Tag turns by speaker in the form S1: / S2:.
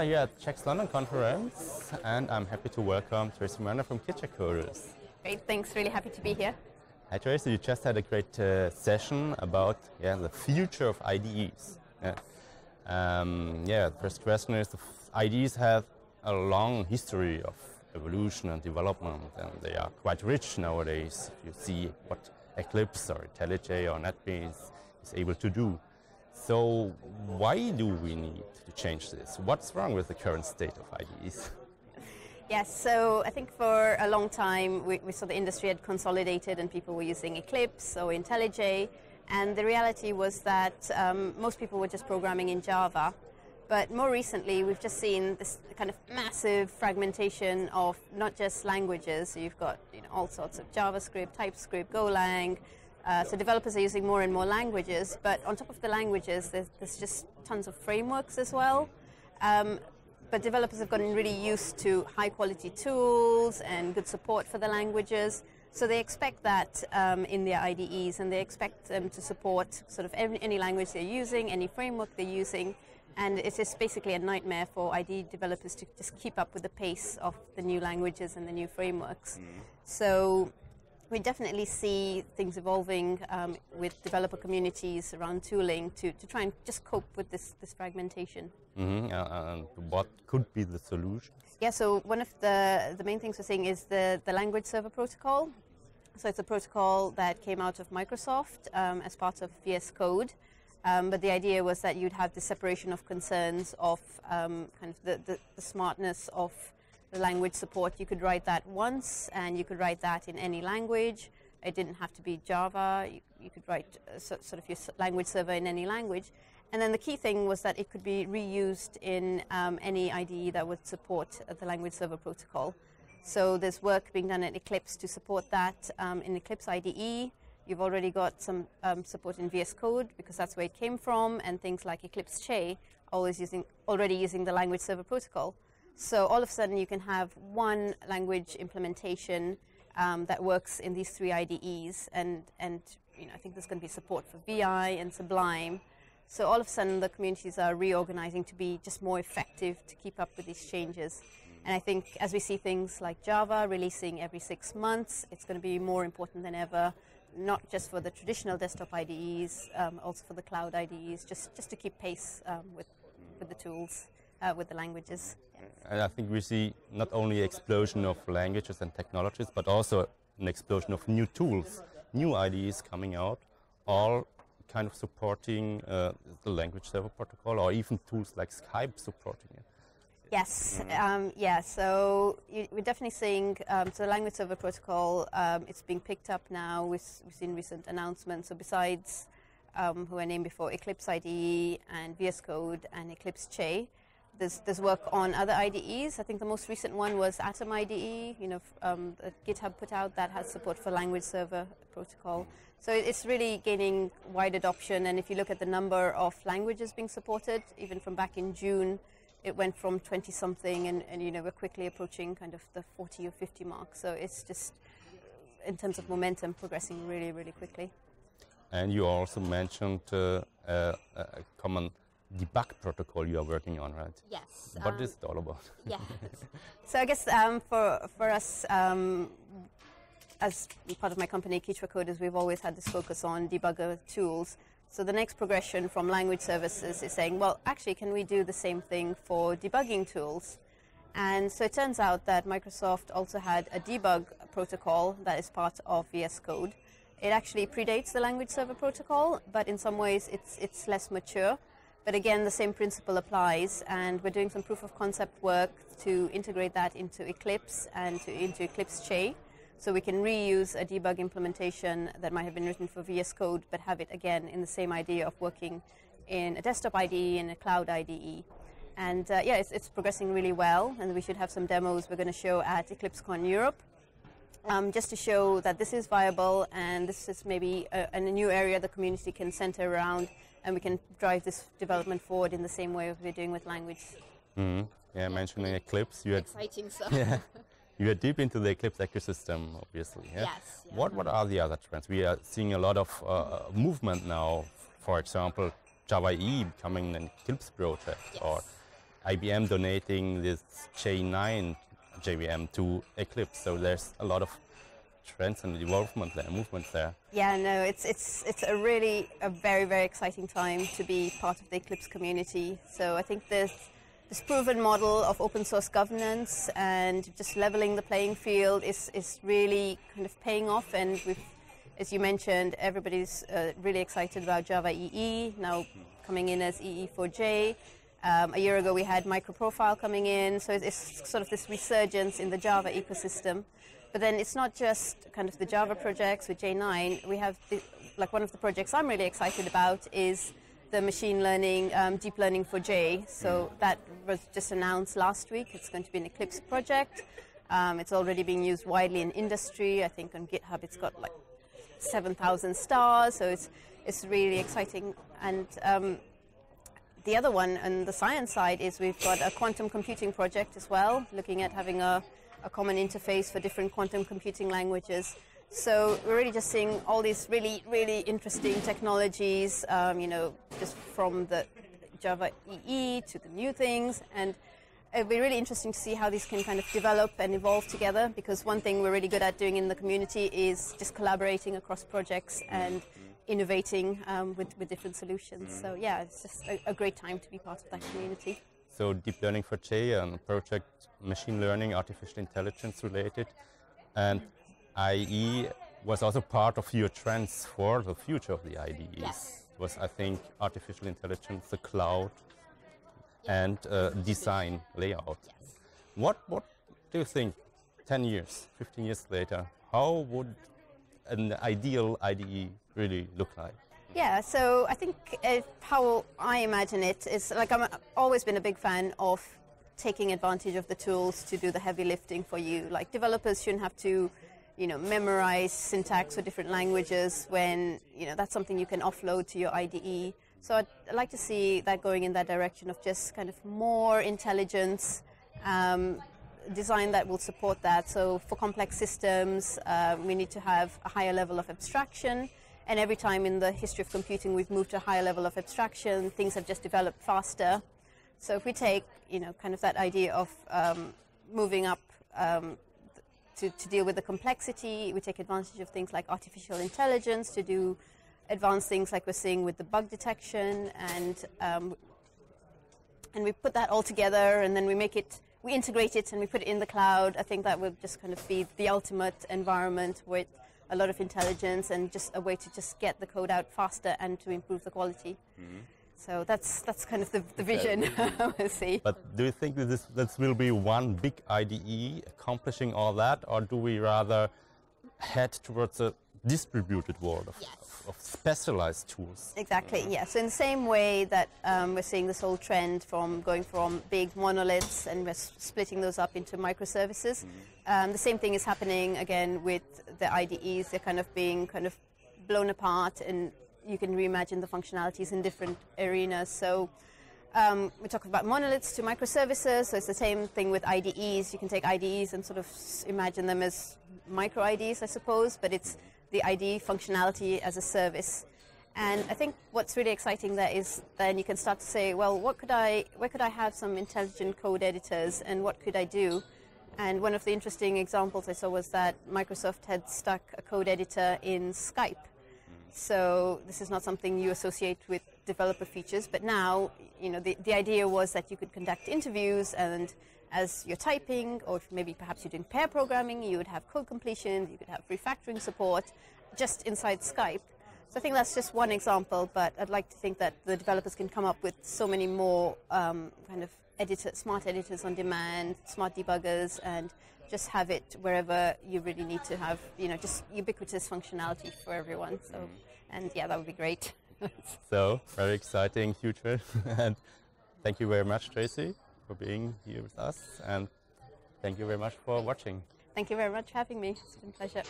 S1: are here at JAX London conference, and I'm happy to welcome Tracy Miranda from JAXenters.
S2: Great, thanks. Really happy to be here.
S1: Hi Tracy, you just had a great session about the future of IDEs. The first question is, IDEs have a long history of evolution and development, and they are quite rich nowadays. You see what Eclipse or IntelliJ or NetBeans is able to do. So why do we need to change this? What's wrong with the current state of IDEs?
S2: Yes, so I think for a long time we saw the industry had consolidated and people were using Eclipse or IntelliJ, and the reality was that most people were just programming in Java. But more recently we've just seen this kind of massive fragmentation of not just languages. So you've got all sorts of JavaScript, TypeScript, Golang. So developers are using more and more languages, but on top of the languages there's just tons of frameworks as well. But developers have gotten really used to high quality tools and good support for the languages. So they expect that in their IDEs, and they expect them to support sort of any language they're using, any framework they're using. And it's just basically a nightmare for IDE developers to just keep up with the pace of the new languages and the new frameworks. So we definitely see things evolving with developer communities around tooling to try and just cope with this fragmentation.
S1: And what could be the solution?
S2: Yeah, so one of the main things we're seeing is the language server protocol. So it's a protocol that came out of Microsoft as part of VS Code. But the idea was that you'd have the separation of concerns of kind of the smartness of the language support. You could write that once, and you could write that in any language. It didn't have to be Java. You could write sort of your language server in any language. And then the key thing was that it could be reused in any IDE that would support the language server protocol. So there's work being done at Eclipse to support that in Eclipse IDE. You've already got some support in VS Code because that's where it came from, and things like Eclipse Che already using the language server protocol. So all of a sudden you can have one language implementation that works in these three IDEs, and I think there's going to be support for VI and Sublime. So all of a sudden the communities are reorganizing to be just more effective to keep up with these changes. And I think as we see things like Java releasing every 6 months, it's going to be more important than ever, not just for the traditional desktop IDEs, also for the cloud IDEs, just to keep pace with the tools, with the languages.
S1: And I think we see not only explosion of languages and technologies, but also an explosion of new tools, new IDEs coming out, all kind of supporting the language server protocol, or even tools like Skype supporting it.
S2: Yes, so we're definitely seeing, so the language server protocol, it's being picked up now. We've seen recent announcements. So besides who I named before, Eclipse IDE and VS Code and Eclipse Che, there's work on other IDEs. I think the most recent one was Atom IDE, that GitHub put out, that has support for language server protocol. So it's really gaining wide adoption, and if you look at the number of languages being supported, even from back in June, it went from 20-something, and we're quickly approaching kind of the 40 or 50 mark. So it's just, in terms of momentum, progressing really, really quickly.
S1: And you also mentioned a common debug protocol you are working on, right?
S2: Yes.
S1: What is it all about?
S2: Yeah. So I guess for us, as part of my company, Kichwa Coders, we've always had this focus on debugger tools. So the next progression from language services is saying, well, actually, can we do the same thing for debugging tools? And so it turns out that Microsoft also had a debug protocol that is part of VS Code. It actually predates the language server protocol, but in some ways it's less mature. But again, the same principle applies, and we're doing some proof of concept work to integrate that into Eclipse and into Eclipse Che. So we can reuse a debug implementation that might have been written for VS Code, but have it again in the same idea of working in a desktop IDE and a cloud IDE. And it's progressing really well, and we should have some demos we're going to show at EclipseCon Europe, just to show that this is viable, and this is maybe a new area the community can center around, and we can drive this development forward in the same way we're doing with language.
S1: Yeah, mentioning Eclipse, you had
S2: exciting stuff.
S1: Yeah. You are deep into the Eclipse ecosystem, obviously. Yeah?
S2: Yes. Yeah.
S1: What are the other trends? We are seeing a lot of movement now. For example, Java EE becoming an Eclipse project,
S2: Yes.
S1: or IBM donating this J9 JVM to Eclipse, so there's a lot of trends and development there, movement there.
S2: Yeah, no, it's a really very, very exciting time to be part of the Eclipse community. So I think this proven model of open source governance and just leveling the playing field is really kind of paying off, and as you mentioned, everybody's really excited about Java EE, now coming in as EE4J. A year ago we had microprofile coming in, so it's sort of this resurgence in the Java ecosystem. But then it's not just kind of the Java projects with J9. We have, like one of the projects I'm really excited about is the machine learning, deep learning for J. So that was just announced last week. It's going to be an Eclipse project. It's already being used widely in industry. I think on GitHub it's got like 7,000 stars, so it's really exciting. And the other one on the science side is we've got a quantum computing project as well, looking at having a common interface for different quantum computing languages. So we're really just seeing all these really, really interesting technologies, you know, just from the Java EE to the new things. And it'll be really interesting to see how these can kind of develop and evolve together, because one thing we're really good at doing in the community is just collaborating across projects and innovating with different solutions. So yeah, it's just a great time to be part of that community.
S1: So deep learning for J and project machine learning, artificial intelligence related, and IE was also part of your trends for the future of the IDEs.
S2: Yes.
S1: It was, I think, artificial intelligence, the cloud, and design layout.
S2: Yes.
S1: What do you think 10 years, 15 years later, how would an ideal IDE really look like?
S2: Yeah, so I think how I imagine it is, like, I've always been a big fan of taking advantage of the tools to do the heavy lifting for you. Like, developers shouldn't have to, you know, memorize syntax for different languages when, you know, that's something you can offload to your IDE. So I'd like to see that going in that direction of just kind of more intelligence, design that will support that. So for complex systems, we need to have a higher level of abstraction. And every time in the history of computing we've moved to a higher level of abstraction, things have just developed faster. So if we take, you know, kind of that idea of moving up to deal with the complexity, we take advantage of things like artificial intelligence to do advanced things like we're seeing with the bug detection, and we put that all together, and then we integrate it and we put it in the cloud. I think that will just kind of be the ultimate environment with a lot of intelligence and just a way to just get the code out faster and to improve the quality. So that's kind of the vision. We'll see.
S1: But do you think that this will be one big IDE accomplishing all that, or do we rather head towards a distributed world of specialized tools?
S2: Exactly, yeah. So in the same way that we're seeing this whole trend from going from big monoliths and we're splitting those up into microservices, the same thing is happening again with the IDEs. They're kind of being blown apart, and you can reimagine the functionalities in different arenas. So we're talking about monoliths to microservices, so it's the same thing with IDEs. You can take IDEs and sort of imagine them as micro IDEs, I suppose, but it's the IDE functionality as a service. And I think what's really exciting there is then you can start to say, well, where could I have some intelligent code editors, and what could I do? And one of the interesting examples I saw was that Microsoft had stuck a code editor in Skype. So this is not something you associate with developer features, but now, you know, the idea was that you could conduct interviews, and as you're typing, or maybe perhaps you're doing pair programming, you would have code completion, you could have refactoring support just inside Skype. So I think that's just one example, but I'd like to think that the developers can come up with so many more kind of smart editors on demand, smart debuggers, and just have it wherever you really need to have, you know, just ubiquitous functionality for everyone. So, and yeah, that would be great.
S1: So, very exciting future. And thank you very much, Tracy, for being here with us. And thank you very much for watching.
S2: Thank you very much for having me. It's been a pleasure.